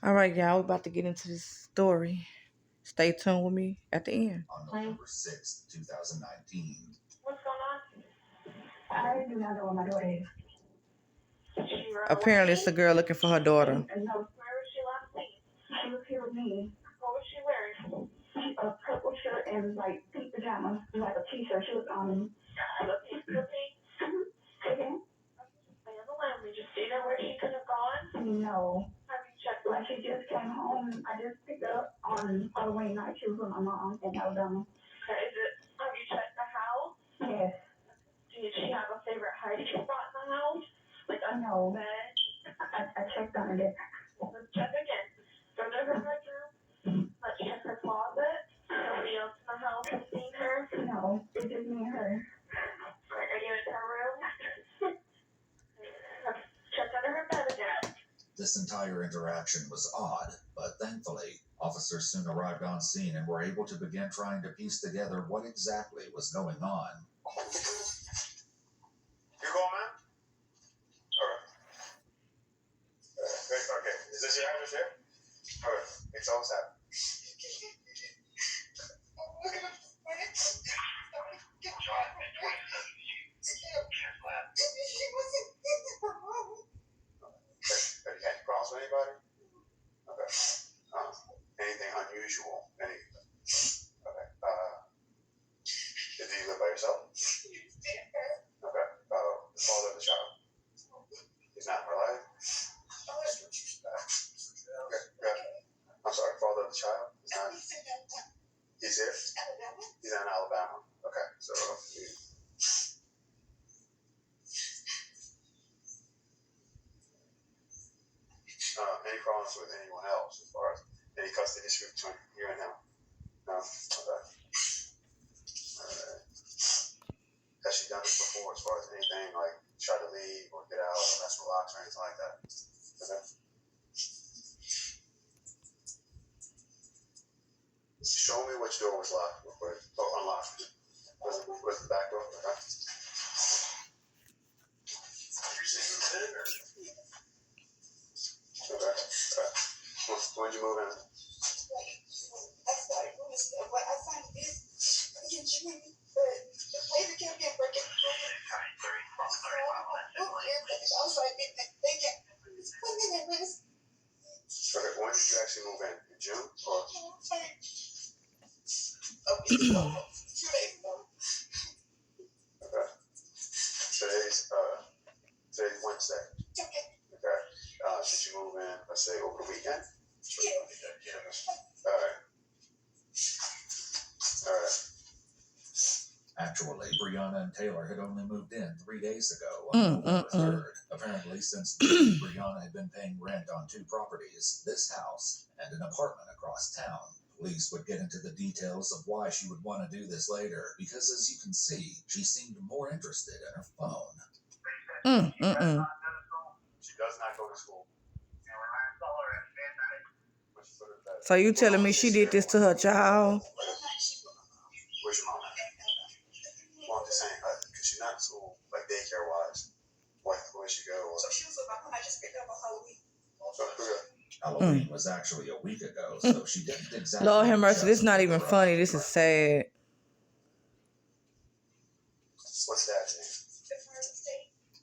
All right, y'all. We're about to get into this story. Stay tuned with me at the end. On November 6th, 2019. What's going on? I do not know where my daughter is. Apparently, it's a girl looking for her daughter. No. Where was she last seen? She was here with me. What was she wearing? A purple shirt and like pink pajamas, like a t-shirt. She was the pink. Again? Stay on the line. We just see her where she could have gone. No. Have you checked? Like she just came home. I just picked her up on Halloween night. She was with my mom in Alabama. Okay, have you checked the house? Yes. Did she have a favorite hiding spot in the house? Like under the bed? I checked under there. Let's check again. Go to her bedroom. Let's check her closet. Nobody else in the house has seen her? No, it's just me and her. Are you in her room? Check under her bed again. This entire interaction was odd, but thankfully, officers soon arrived on scene and were able to begin trying to piece together what exactly was going on. You call, man? Alright. Okay. Is this your address here? Alright. It's all set. Have you had problems with anybody? Okay. Anything unusual? Anything? Okay. Do you live by yourself? Okay. The father of the child? He's not in her life? Okay. Good. I'm sorry. Father of the child? He's not. He's here? He's in Alabama. Okay. So, any problems with anyone else as far as any custody dispute between you and him? No? Okay. Alright. Has she done this before as far as anything like try to leave or get out or mess with locks or anything like that? Okay. Show me which door was locked real quick. Oh, unlocked. Was the back door? Okay. Okay. When did you move in? Okay, when did you actually move in? In June or? Okay. Today's Wednesday. Okay. Did you move in, let's say, over the weekend? Alright. Actually, Brianna and Taylor had only moved in 3 days ago on November 3rd. Apparently, since Brianna had been paying rent on 2 properties, this house, and an apartment across town. Police would get into the details of why she would want to do this later, because as you can see, she seemed more interested in her phone. She does not go to school. So you telling me she did this to her child? Where's your mom at? Well, I'm just saying, because she's not in school, like daycare wise. Where she go? So she was with my mom. I just picked up on Halloween was actually a week ago, so she didn't exactly. Lord have mercy, this is not even funny. This is sad. What's that name?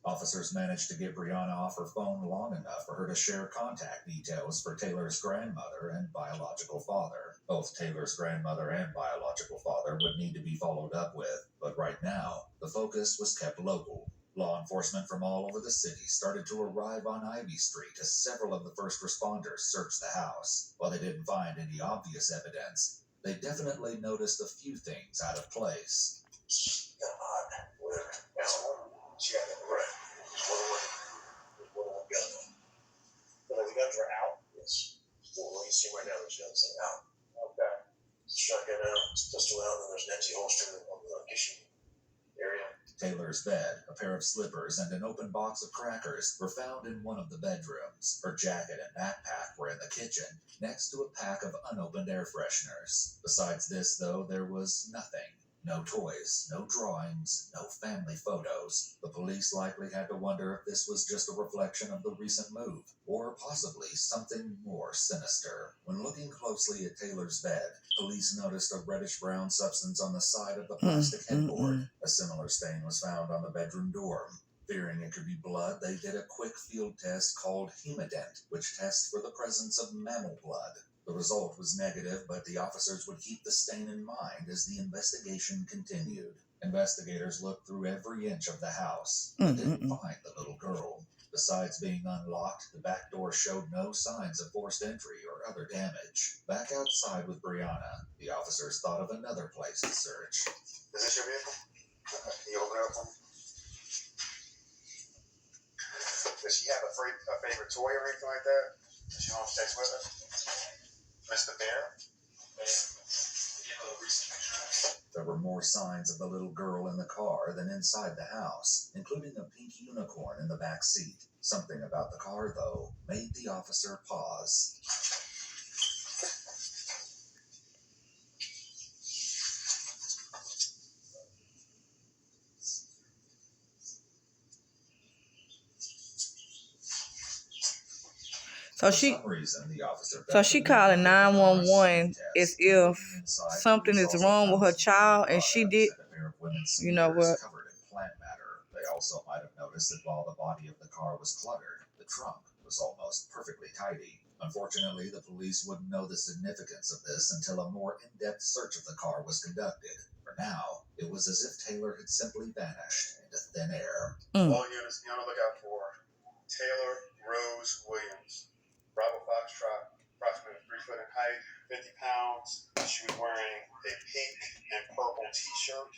Officers managed to get Brianna off her phone long enough for her to share contact details for Taylor's grandmother and biological father. Both Taylor's grandmother and biological father would need to be followed up with, but right now, the focus was kept local. Law enforcement from all over the city started to arrive on Ivy Street as several of the first responders searched the house. While they didn't find any obvious evidence, they definitely noticed a few things out of place. She got that right. But the guns were out? Yes. Well, you see right now, there's guns out. Okay. Shotgun out, pistol out, and there's an empty holster on the kitchen area. Taylor's bed, a pair of slippers, and an open box of crackers were found in one of the bedrooms. Her jacket and backpack were in the kitchen, next to a pack of unopened air fresheners. Besides this, though, there was nothing. No toys, no drawings, no family photos. The police likely had to wonder if this was just a reflection of the recent move, or possibly something more sinister. When looking closely at Taylor's bed, police noticed a reddish-brown substance on the side of the plastic headboard. A similar stain was found on the bedroom door. Fearing it could be blood, they did a quick field test called Hemodent, which tests for the presence of mammal blood. The result was negative, but the officers would keep the stain in mind as the investigation continued. Investigators looked through every inch of the house, but didn't find the little girl. Besides being unlocked, the back door showed no signs of forced entry or other damage. Back outside with Brianna, the officers thought of another place to search. Is this your vehicle? Can you open it up for me? Does she have a favorite toy or anything like that? Does she always takes with her? Mr. Bear? There were more signs of the little girl in the car than inside the house, including a pink unicorn in the back seat. Something about the car, though, made the officer pause. So For some reason, the officer so she calling 911 as if something is wrong with her child, and she did. You know what? Covered in plant matter. They also might have noticed that while the body of the car was cluttered, the trunk was almost perfectly tidy. Unfortunately, the police wouldn't know the significance of this until a more in-depth search of the car was conducted. For now, it was as if Taylor had simply vanished into thin air. All units, be on the lookout for Taylor Rose Williams. Bravo Foxtrot, approximately 3 foot in height, 50 pounds. She was wearing a pink and purple t-shirt.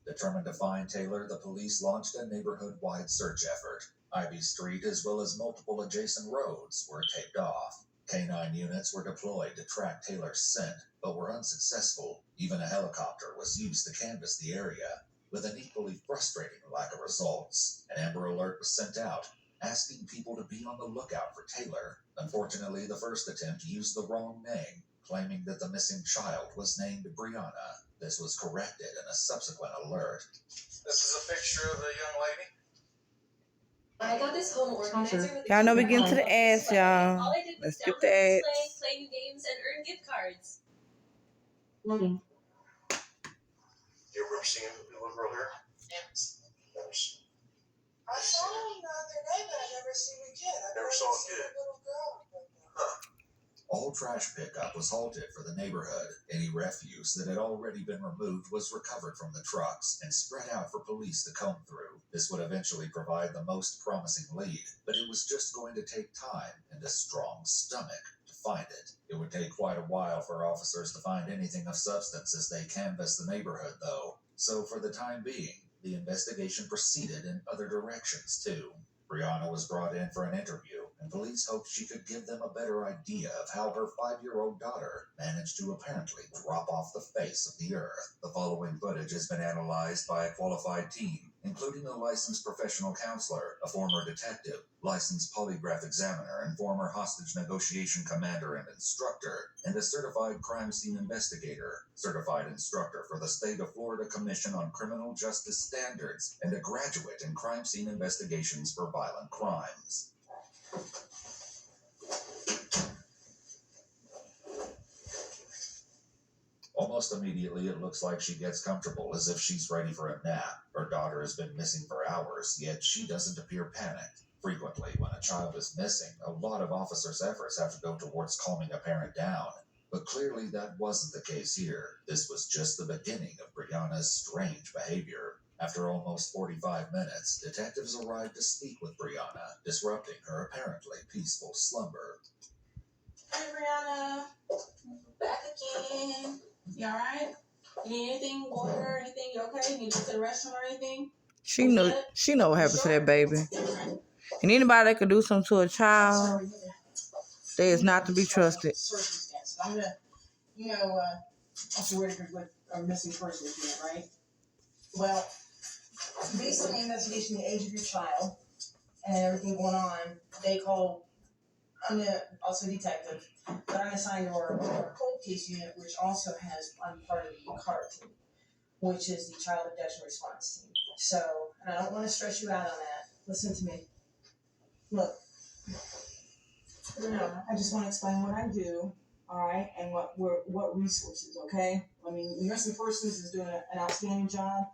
Determined to find Taylor, the police launched a neighborhood-wide search effort. Ivy Street, as well as multiple adjacent roads, were taped off. K-9 units were deployed to track Taylor's scent, but were unsuccessful. Even a helicopter was used to canvass the area, with an equally frustrating lack of results. An Amber Alert was sent out, asking people to be on the lookout for Taylor. Unfortunately, the first attempt used the wrong name, claiming that the missing child was named Brianna. This was corrected in a subsequent alert. This is a picture of the young lady. I got this home organizer with Y'all know we getting to the ads, y'all. All I did was Let's skip download the this ads. play new games, and earn gift cards. Loading. You ever seen the little girl here? Yes. Never seen. I saw him the other day, but I never seen a kid. I Never barely saw a seen kid. little girl. All trash pickup was halted for the neighborhood. Any refuse that had already been removed was recovered from the trucks and spread out for police to comb through. This would eventually provide the most promising lead, but it was just going to take time and a strong stomach to find it. It would take quite a while for officers to find anything of substance as they canvassed the neighborhood, though. So for the time being, the investigation proceeded in other directions, too. Brianna was brought in for an interview, and police hoped she could give them a better idea of how her 5-year-old daughter managed to apparently drop off the face of the earth. The following footage has been analyzed by a qualified team, including a licensed professional counselor, a former detective, licensed polygraph examiner, and former hostage negotiation commander and instructor, and a certified crime scene investigator, certified instructor for the State of Florida Commission on Criminal Justice Standards, and a graduate in crime scene investigations for violent crimes. Almost immediately, it looks like she gets comfortable, as if she's ready for a nap. Her daughter has been missing for hours, yet she doesn't appear panicked. Frequently, when a child is missing, a lot of officers' efforts have to go towards calming a parent down. But clearly that wasn't the case here. This was just the beginning of Brianna's strange behavior. After almost 45 minutes, detectives arrived to speak with Brianna, disrupting her apparently peaceful slumber. Hey, Brianna. Back again. You alright? You need anything, water, anything? You okay? You need to go to the restroom or anything? She know what happened to that baby. And anybody that could do something to a child, they is not to be trusted. Circumstances. I'm gonna, also worried with a missing person again, right? Well, based on the investigation, the age of your child, and everything going on, I'm also a detective, but I'm assigned to our cold case unit, which also has, I'm part of the CAR team. which is the Child Abduction Response Team. So, and I don't want to stress you out on that. Listen to me. Look, I just want to explain what I do, all right, and what resources, okay? I mean, Missing Persons is doing an outstanding job.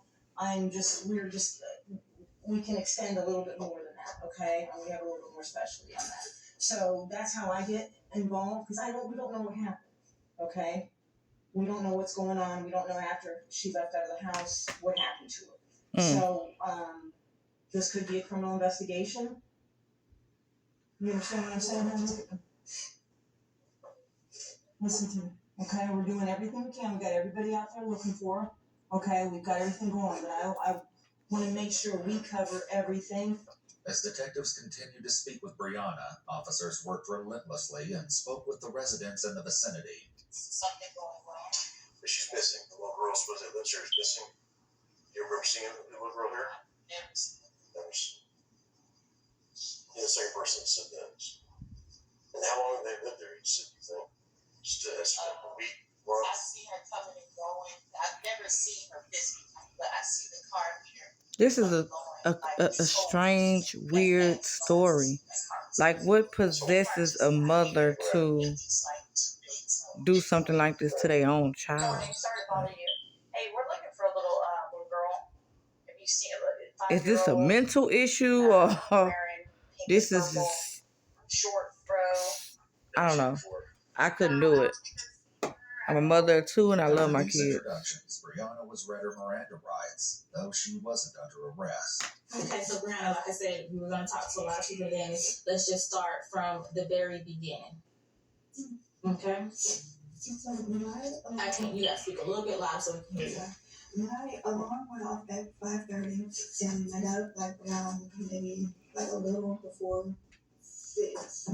We can extend a little bit more than that, okay? And we have a little bit more specialty on that. So that's how I get involved, because we don't know what happened, okay? We don't know what's going on. We don't know after she left out of the house what happened to her. So this could be a criminal investigation. You understand what I'm saying, honey? Listen to me, okay? We're doing everything we can. We got everybody out there looking for her, okay? We've got everything going, but I want to make sure we cover everything. As detectives continued to speak with Brianna, officers worked relentlessly and spoke with the residents in the vicinity. Something going wrong. She's missing. The little girl supposed to live here is missing. You remember seeing the little girl here? Never seen Never seen. You're the same person that said that. And how long have they lived there, you think? Just a week, month? I see her coming and going. I've never seen her physically, but I see the car here. This is a strange, weird story. Like, what possesses a mother to do something like this to their own child? Sorry to bother you. Hey, we're looking for a little girl. Have you seen it? Is this a mental issue or this is just, short fro? I don't know. I couldn't do it. I'm a mother of two and I love my These kids. introductions, Brianna was read her Miranda rights, though she wasn't under arrest. Okay, so Brianna, like I said, we were going to talk to a lot of people then. Let's just start from the very beginning. Okay? I think you got to speak a little bit loud so we can hear you. My alarm went off at 5:30, and I got up like around maybe like a little before 6.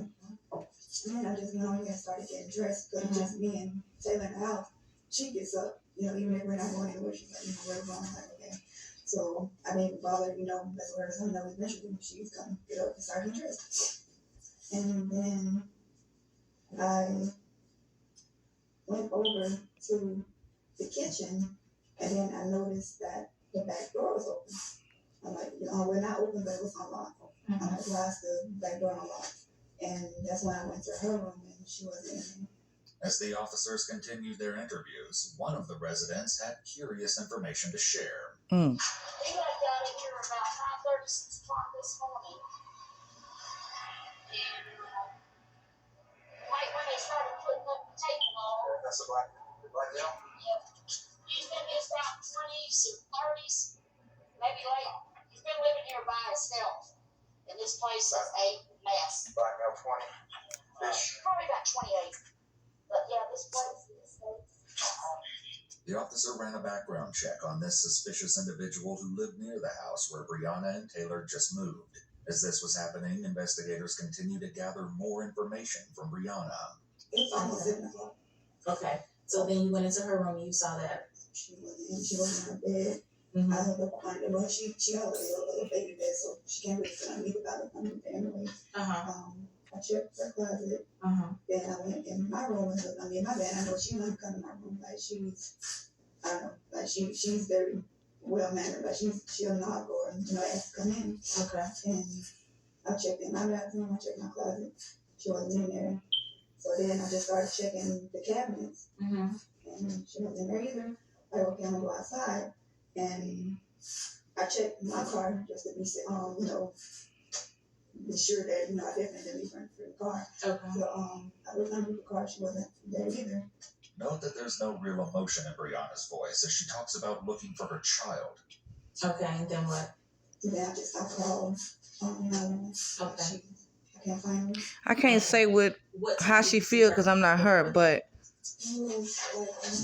And then I just went on here and started getting dressed, because it's just me and Taylor in the house. She gets up, even if we're not going anywhere, she's like, where we're going, I'm like, okay. So I didn't even bother, that's where I know eventually she's gonna get up and start getting dressed. And then I went over to the kitchen, and then I noticed that the back door was open. I'm like, we're not open, but it was unlocked. I'm like, why is the back door unlocked? And that's when I went to her room, and she wasn't in there. As the officers continued their interviews, one of the residents had curious information to share. He left out of here about 5:30, 6 o'clock this morning. And right when they started putting up the table on. That's the black girl? Yep. He's been in his about 20s or 30s, maybe late. He's been living here by himself. And this place is a mess. Black girl, 20-ish. Probably about 28. But yeah, this place is The officer ran a background check on this suspicious individual who lived near the house where Brianna and Taylor just moved. As this was happening, investigators continued to gather more information from Brianna. It's almost 7 o'clock. Okay, so then you went into her room and you saw that. She was in her bed. Mm-hmm. I looked up behind her. Well, she already a little baby bed, so she can't really sit underneath without looking under there anyway. I checked her closet. Then I went in my room and looked under my bed. I know she wouldn't come in my room. Like I don't know, like she's very well mannered. Like she'll knock or ask to come in. Okay. And I checked in my bathroom. I checked my closet. She wasn't in there. So then I just started checking the cabinets. And she wasn't in there either. Like, okay, I'm gonna go outside. And I checked my car just to be, be sure that, I definitely didn't leave her for the car. Okay. So, I looked under the car, she wasn't there either. Note that there's no real emotion in Brianna's voice as she talks about looking for her child. Okay, and then what? And then I called, Okay. I can't find her. I can't say how she feels because I'm not her, but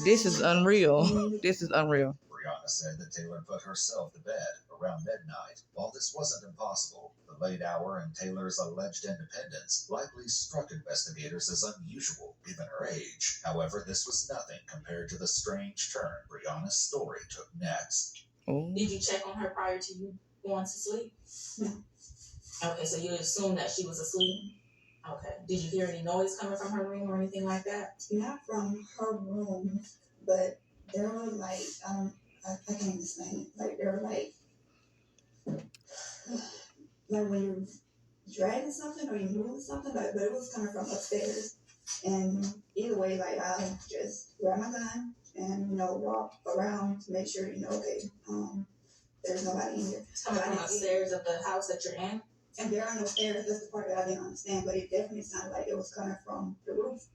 this is unreal. This is unreal. Brianna said that Taylor put herself to bed around midnight. While this wasn't impossible, the late hour and Taylor's alleged independence likely struck investigators as unusual given her age. However, this was nothing compared to the strange turn Brianna's story took next. Oh. Did you check on her prior to you going to sleep? No. Okay, so you assumed that she was asleep? Okay. Did you hear any noise coming from her room or anything like that? Not from her room, but there was I can't explain it. Like they're like when you're dragging something or you moving something, like, but it was coming from upstairs. And either way, like I just grab my gun and walk around to make sure okay, there's nobody in here. It's coming from upstairs of the house that you're in. And there are no stairs. That's the part that I didn't understand, but it definitely sounded like it was coming from the roof.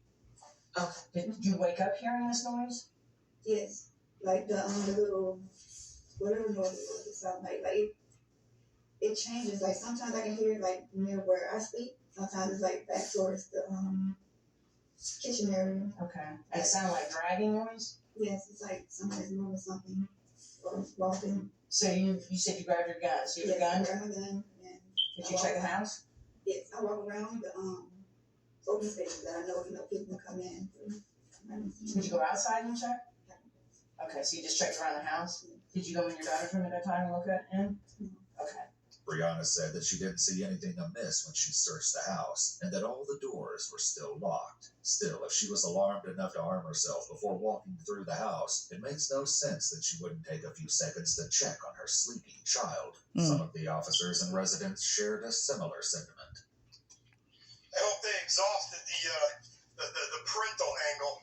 Okay. Did you wake up hearing this noise? Yes, like the little whatever noise it was. It sounded like it changes. Like sometimes I can hear it like near where I sleep. Sometimes it's like back towards the kitchen area. Okay. It sounded like dragging noise? Yes, it's like somebody's moving something or walking. So you said you grabbed your gun. So you have your gun? I grabbed my gun and Did you check the house? yes, I walk around the open spaces that I know people can come in. Did you go outside and check? Okay, so you just checked around the house? Did you go in your daughter's room at that time and look at in? Okay. Brianna said that she didn't see anything amiss when she searched the house, and that all the doors were still locked. Still, if she was alarmed enough to arm herself before walking through the house, it makes no sense that she wouldn't take a few seconds to check on her sleeping child. Some of the officers and residents shared a similar sentiment. I hope they exhausted the parental angle.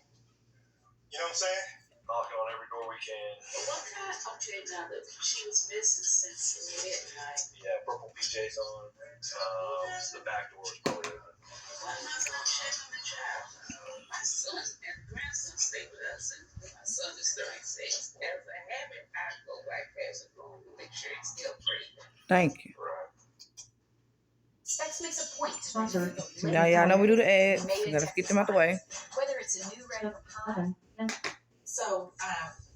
You know what I'm saying? Knocking on every door we can. What kind? Okay, now she was missing since midnight. Yeah, purple PJs on. The back door is probably open. Why not go check on the child? My son and grandson stay with us, and my son is 36. As a habit, I go back past the room to make sure he's still breathing. Thank you. Right. Specs makes a point. Now y'all know we do the ads. We gotta get them out the way. Whether it's a new red or pie. So,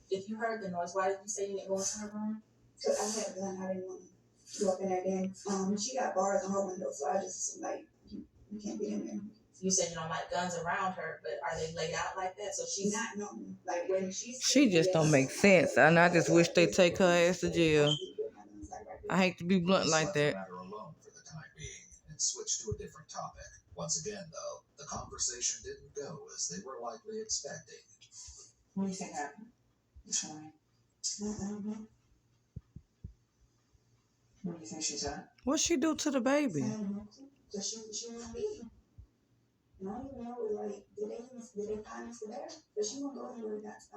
if you heard the noise, why did you say you didn't go into her room? Cause I had a gun, I didn't want to go up in there. Then she got bars on her window, so I just like you can't get in there. You said you don't like guns around her, but are they laid out like that? So she's Not normal. Like when She just don't make sense, and I just wish they take her ass to jail. I hate to be blunt like Left the that. matter alone for the time being and switched to a different topic. Once again, though, the conversation didn't go as they were likely expecting. What do you think happened this morning? Where do you think she's at? What she do to the baby? Cause she won't leave. And I don't even know, like, did they find us there? But she won't go anywhere that's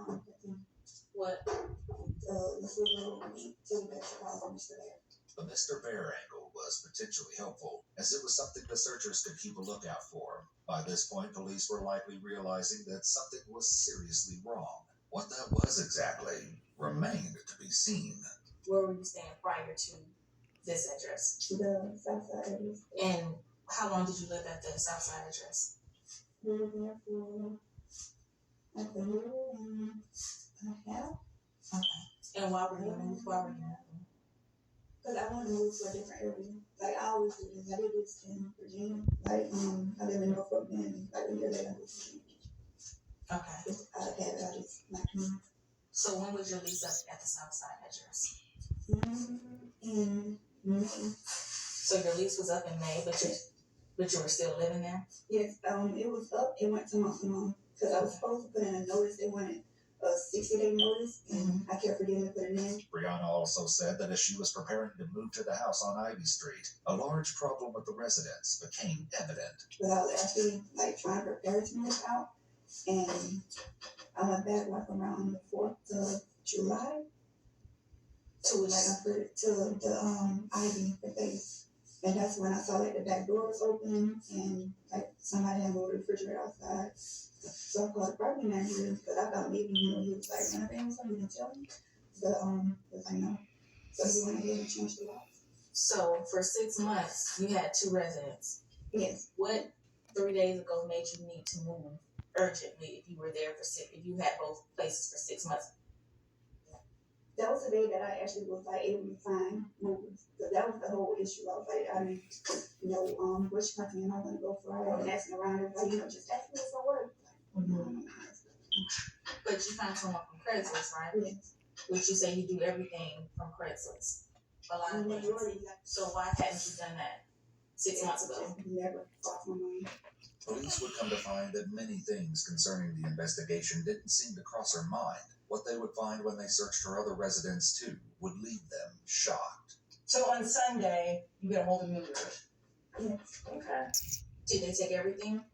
what? this little two that's Mr. There. The Mr. Bear angle was potentially helpful, as it was something the searchers could keep a lookout for. By this point, police were likely realizing that something was seriously wrong. What that was exactly remained to be seen. Where were you staying prior to this address? The Southside address. And how long did you live at the Southside address? We were there for like a year and a half. Okay. And why were you in that? Because I wanted to move to a different area. Like I always do this. I did this in Virginia. Like I live in Norfolk and like a year later I moved to Virginia. Okay. Just out of habit, I just like to move. So when was your lease up at the Southside address? In May. So your lease was up in May, but you were still living there? Yes, it was up. It went to month to month because I was supposed to put in a notice. They wanted a 60-day notice, and I kept forgetting to put it in. Brianna also said that as she was preparing to move to the house on Ivy Street, a large problem with the residents became evident. But I was actually like trying to prepare to move out, and I went back like around the 4th of July. To like I put it to the Ivy base. And that's when I saw like the back door was open and like somebody had moved the refrigerator outside. So I called the property manager because I thought maybe he was like renovating something, he didn't tell me. But it was like no. So he went ahead and changed the locks. So for 6 months you had 2 residents. Yes. What 3 days ago made you need to move urgently if you were there if you had both places for 6 months? That was the day that I actually was like able to find movers. Because that was the whole issue. I was like, I mean, which country am I going to go for? I was asking around, like, just ask me for work. But you found someone from Craigslist, right? Yes. Which you say you do everything from Craigslist. A lot of things. So why hadn't you done that 6 months ago? Never crossed my mind. Police would come to find that many things concerning the investigation didn't seem to cross her mind. What they would find when they searched her other residence too would leave them shocked. So on Sunday, you get a hold of movers. Yes. Okay. Did they take everything?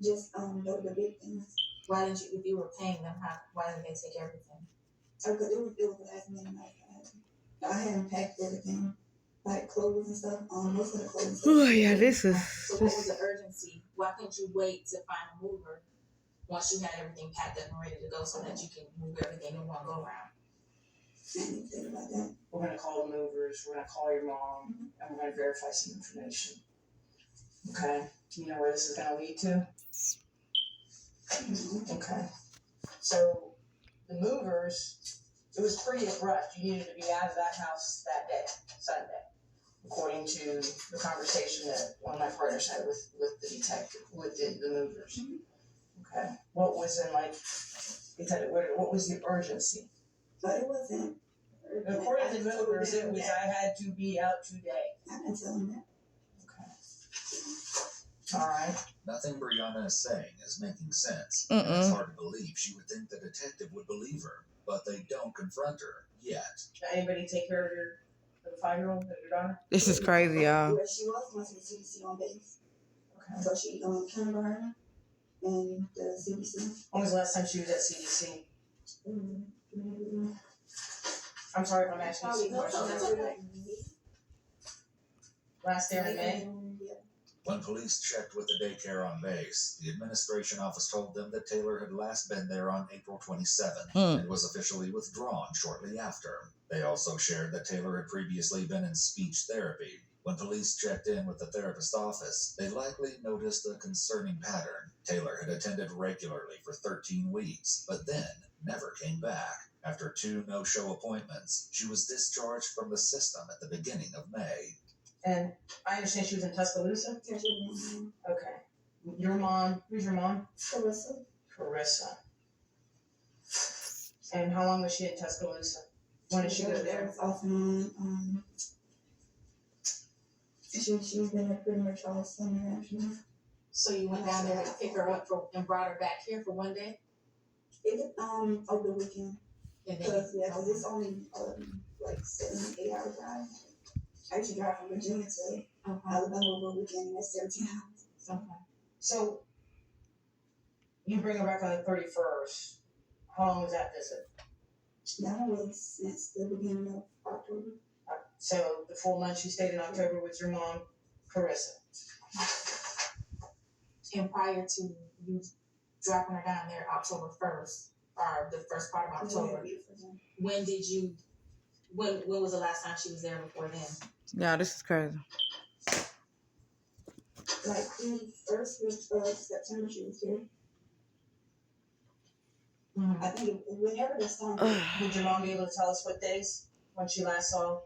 Just the big things. Why didn't you, if you were paying them, why didn't they take everything? Because it was last minute. Like, I hadn't packed everything, like clothes and stuff. Most of the clothes. Oh yeah, this is. So what was the urgency? Why couldn't you wait to find a mover once you had everything packed up and ready to go so that you can move everything in one go round? I didn't think about that. We're gonna call the movers. We're gonna call your mom, and we're gonna verify some information. Okay. You know where this is gonna lead to? Okay. So the movers, it was pretty abrupt. You needed to be out of that house that day, Sunday, according to the conversation that one of my partners had with the detective, with the movers. Okay. What was in like? What was the urgency? But it wasn't. According to the movers, it was I had to be out today. I didn't tell him that. Okay. All right. Nothing Brianna is saying is making sense. And it's Mm-mm. hard to believe she would think the detective would believe her, but they don't confront her yet. Did anybody take care of the 5-year-old, your daughter? This is crazy, y'all. Well, she was going to the CDC on base. Okay. So she kindergarten and the CDC. When was the last time she was at CDC? I'm sorry if I'm asking you some questions. Last year in May? When police checked with the daycare on base, the administration office told them that Taylor had last been there on April 27th and was officially withdrawn shortly after. They also shared that Taylor had previously been in speech therapy. When police checked in with the therapist office, they likely noticed a concerning pattern. Taylor had attended regularly for 13 weeks, but then never came back. After 2 no-show appointments, she was discharged from the system at the beginning of May. And I understand she was in Tuscaloosa? Okay. Your mom, who's your mom? Carissa. And how long was she in Tuscaloosa? When did she go there? Off and on. She's been there pretty much all summer, actually. So you went down there to pick her up and brought her back here for one day? Over the weekend. And then, Cause it's only like 7-8 hour drive. I used to drive from Virginia to Alabama over the weekend, and that's 17 hours. okay. So, you bring her back on the 31st. How long was that visit? That was since the beginning of October. So, the full month she stayed in October with your mom, Carissa. And prior to you dropping her down there October 1st, or the first part of October, when was the last time she was there before then? Yeah, this is crazy. Like the first week of September, she was here. Mm-hmm. I think whenever the storm. Would your mom be able to tell us what days when she last saw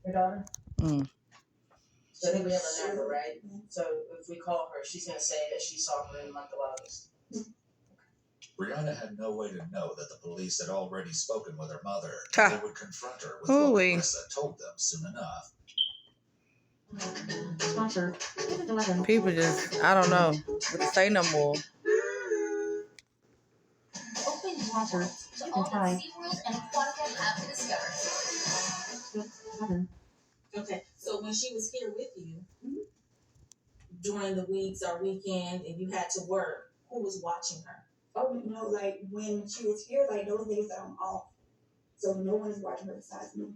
your daughter? So I think we have a number, right? So if we call her, she's going to say that she saw her in the month of August. Brianna had no way to know that the police had already spoken with her mother. Ha. They would confront her with Hooey. what Carissa told them soon enough. People just, I don't know what to say no more. Open water to all that SeaWorld and Aquatica have to discover. Okay, so when she was here with you, during the weeks or weekend, and you had to work, who was watching her? Oh, no, like when she was here, like those days that I'm off. So no one is watching her besides me.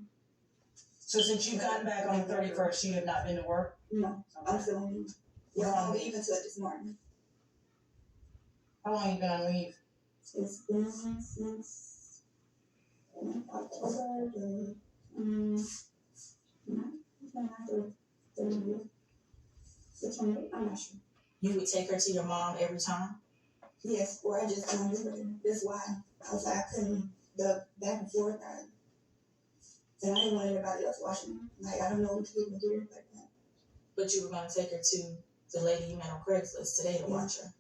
So since you've gotten back on the 31st, you have not been to work? No, I'm still on leave. Yeah, I'm leaving until this morning. How long have you been on leave? It's been since October the it's been after 30 years. 600, I'm not sure. You would take her to your mom every time? Yes, or I just don't live with her. That's why I was like, I couldn't, the back and forth, and I didn't want anybody else watching her. Like, I don't know what people do like that. But you were going to take her to the lady you met on Craigslist today to watch her?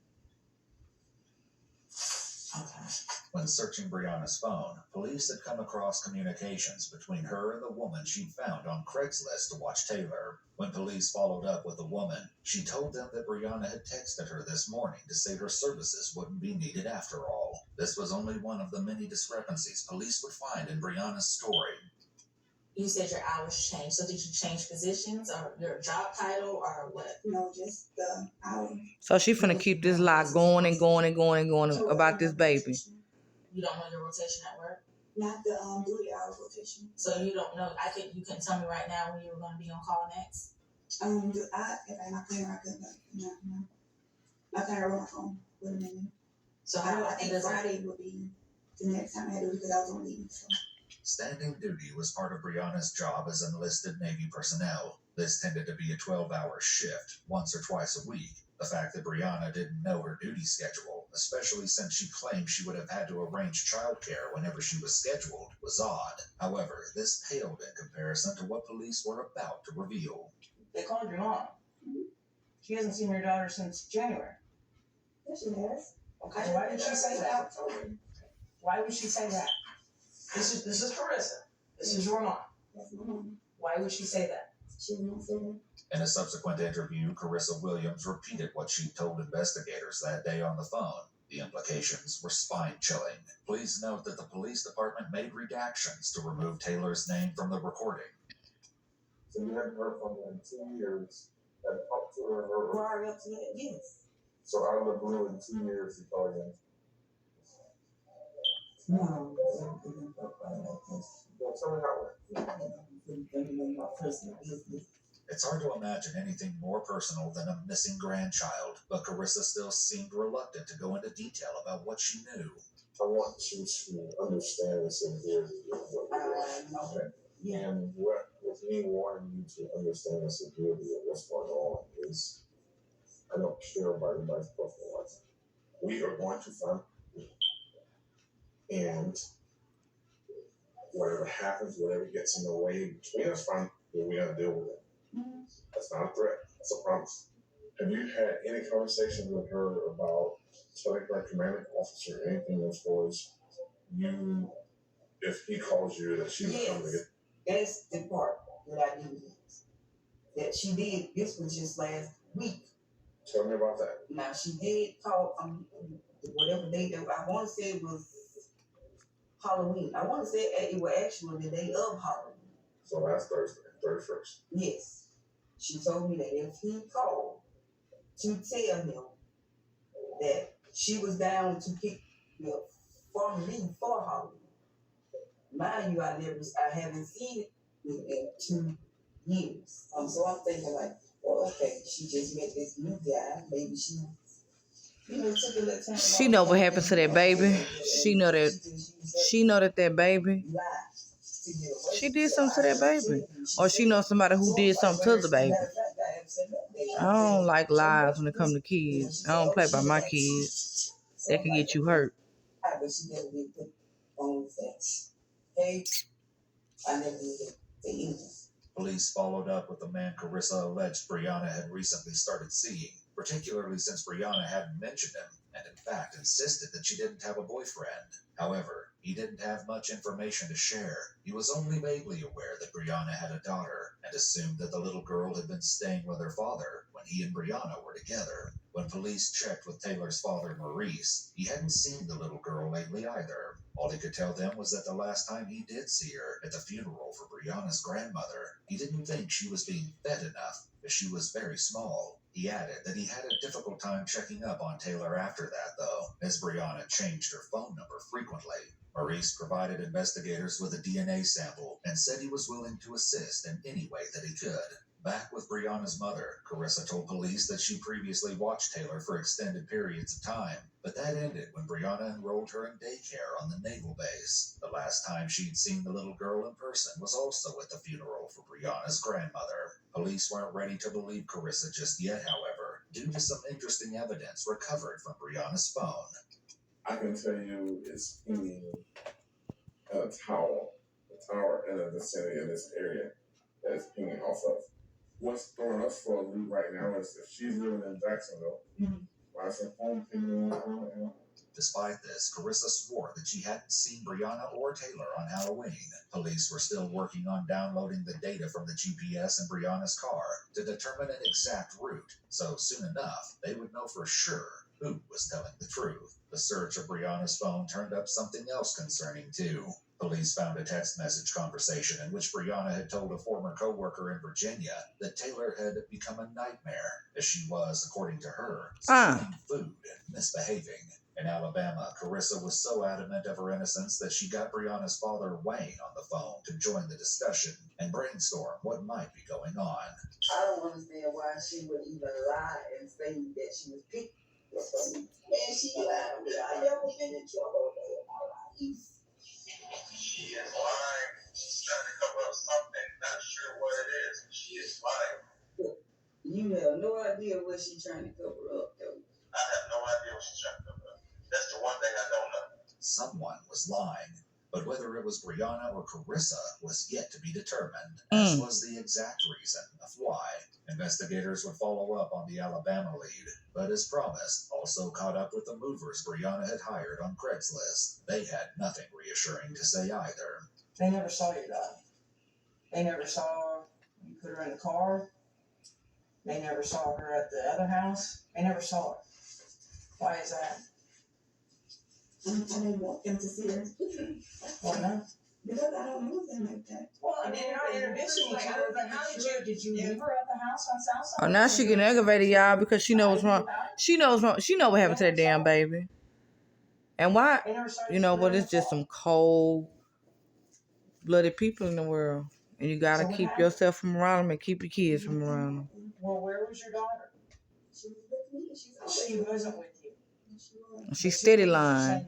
Okay. When searching Brianna's phone, police had come across communications between her and the woman she'd found on Craigslist to watch Taylor. When police followed up with the woman, she told them that Brianna had texted her this morning to say her services wouldn't be needed after all. This was only one of the many discrepancies police would find in Brianna's story. You said your hours changed. So did you change positions or your job title or what? No, just the hour. So she finna keep this lie going and going and going and going about this baby. You don't know your rotation at work? Not the duty hour rotation. So you don't know. You couldn't tell me right now when you were going to be on call next? If I my planner, I couldn't. No. My planner on my phone. Wait a minute. So I think Friday would be the next time I had to do it because I was on leave. So. Standing duty was part of Brianna's job as enlisted Navy personnel. This tended to be a 12-hour shift, once or twice a week. The fact that Brianna didn't know her duty schedule, especially since she claimed she would have had to arrange childcare whenever she was scheduled, was odd. However, this paled in comparison to what police were about to reveal. They called your mom. She hasn't seen her daughter since January. Yes, she has. Okay, why did she say that? Why would she say that? This is Carissa. This is your mom. That's my mom. Why would she say that? She didn't say that. In a subsequent interview, Carissa Williams repeated what she told investigators that day on the phone. The implications were spine-chilling. Please note that the police department made redactions to remove Taylor's name from the recording. So you haven't heard from her in 2 years. Have talked to her. Prior up to that, yes. So out of the blue in 2 years, she called you. No. Don't tell me how. It's hard to imagine anything more personal than a missing grandchild, but Carissa still seemed reluctant to go into detail about what she knew. I want you to understand the severity of what you're doing. And what, with me wanting you to understand the severity of what's going on is, I don't care about anybody's personal life. We are going to find you. And whatever happens, whatever gets in the way between us, fine, we're going to deal with it. That's not a threat. That's a promise. Have you had any conversation with her about telling her commanding officer anything as far as you, if he calls you, that she was coming to get? That's the part that I did. That she did. This was just last week. Tell me about that. Now she did call whatever day that I want to say it was Halloween. I want to say it was actually the day of Halloween. So last Thursday, 31st. Yes. She told me that if he called to tell him that she was down to pick from me for Halloween. Mind you, I haven't seen it in 2 years. So I'm thinking like, well, okay, she just met this new guy. Maybe she, took a little time. She know what happened to that baby. She know that baby. She did something to that baby. Or she knows somebody who did something to the baby. I don't like lies when it comes to kids. I don't play by my kids. That can get you hurt. Police followed up with the man Carissa alleged Brianna had recently started seeing, particularly since Brianna hadn't mentioned him, and in fact insisted that she didn't have a boyfriend. However, he didn't have much information to share. He was only vaguely aware that Brianna had a daughter, and assumed that the little girl had been staying with her father when he and Brianna were together. When police checked with Taylor's father, Maurice, he hadn't seen the little girl lately either. All he could tell them was that the last time he did see her, at the funeral for Brianna's grandmother, he didn't think she was being fed enough, as she was very small. He added that he had a difficult time checking up on Taylor after that, though, as Brianna changed her phone number frequently. Maurice provided investigators with a DNA sample and said he was willing to assist in any way that he could. Back with Brianna's mother, Carissa told police that she previously watched Taylor for extended periods of time, but that ended when Brianna enrolled her in daycare on the naval base. The last time she'd seen the little girl in person was also at the funeral for Brianna's grandmother. Police weren't ready to believe Carissa just yet, however, due to some interesting evidence recovered from Brianna's phone. I can tell you it's pinging a tower in the vicinity of this area that is pinging off of. What's throwing us for a loop right now is if she's living in Jacksonville, why is her phone pinging right now? Despite this, Carissa swore that she hadn't seen Brianna or Taylor on Halloween. Police were still working on downloading the data from the GPS in Brianna's car to determine an exact route, so soon enough, they would know for sure who was telling the truth. The search of Brianna's phone turned up something else concerning, too. Police found a text message conversation in which Brianna had told a former co-worker in Virginia that Taylor had become a nightmare, as she was, according to her, stealing food and misbehaving. In Alabama, Carissa was so adamant of her innocence that she got Brianna's father, Wayne, on the phone to join the discussion and brainstorm what might be going on. I don't understand why she would even lie and say that she was picked. Man, she lied to me. I never been in trouble in my life. She is lying. She's trying to cover up something. Not sure what it is. She is lying. You have no idea what she's trying to cover up, though. I have no idea what she's trying to cover up. That's the one thing I don't know. Someone was lying, but whether it was Brianna or Carissa was yet to be determined, as was the exact reason of why. Investigators would follow up on the Alabama lead, but as promised, also caught up with the movers Brianna had hired on Craigslist. They had nothing reassuring to say either. They never saw your daughter. They never saw you put her in the car. They never saw her at the other house. They never saw her. Why is that? I didn't want them to see her. Why not? Because I don't know them like that. Well, I mean, you're not introducing each other, but how did you leave her at the house on Southside? Oh, now she getting aggravated, y'all, because she knows what's wrong. She knows wrong. She know what happened to that damn baby. And why? You know what? It's just some cold-blooded people in the world. And you got to keep yourself from around them and keep your kids from around them. Well, where was your daughter? She was with me. She wasn't with you. She's steady lying.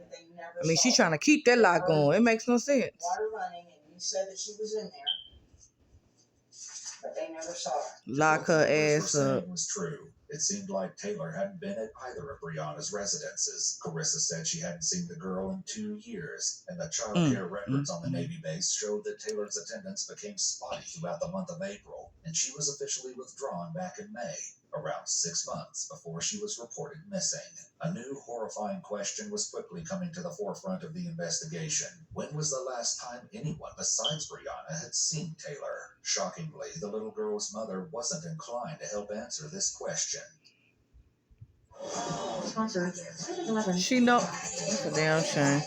I mean, she's trying to keep that lie going. It makes no sense. Water running, and you said that she was in there, but they never saw her. Lock her ass up. Was true. It seemed like Taylor hadn't been at either of Brianna's residences. Carissa said she hadn't seen the girl in 2 years, and the child care records on the Navy base showed that Taylor's attendance became spotty throughout the month of April, and she was officially withdrawn back in May, around 6 months before she was reported missing. A new horrifying question was quickly coming to the forefront of the investigation. When was the last time anyone besides Brianna had seen Taylor? Shockingly, the little girl's mother wasn't inclined to help answer this question. She know. That's a damn shame.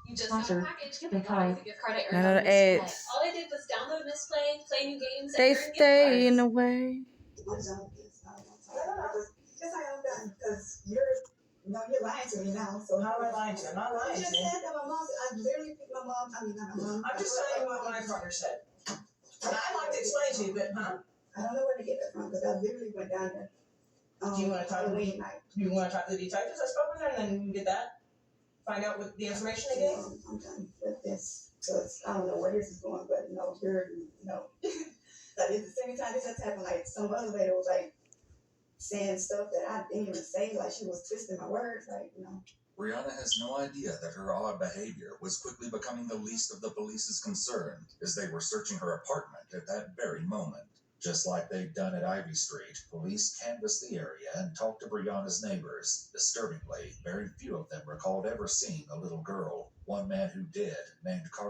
You just got a package. Give a gift card at None of the ads. All I did was download Misplay, play new games, They and earn gift stay cards. in the way. I don't guess. Yes, I am done because you're lying to me now. So How am I lying to you? I'm not lying you to just you. said that my mom. I literally picked my mom. I mean, not my mom. I'm just telling you what my partner said. And I'd like to explain to you, but I don't know where to get that from because I literally went down there. Do you want to talk to Halloween night? you want to talk to the detectives I spoke with, and then you can get that? Find out what the information they gave? I'm done with this because I don't know where this is going, but no, you're no. Like it's the second time this has happened. Like some other lady was like saying stuff that I didn't even say. Like she was twisting my words. Like Brianna has no idea that her odd behavior was quickly becoming the least of the police's concern as they were searching her apartment at that very moment. Just like they'd done at Ivy Street, police canvassed the area and talked to Brianna's neighbors. Disturbingly, very few of them recalled ever seeing a little girl. One man who did, named Carlos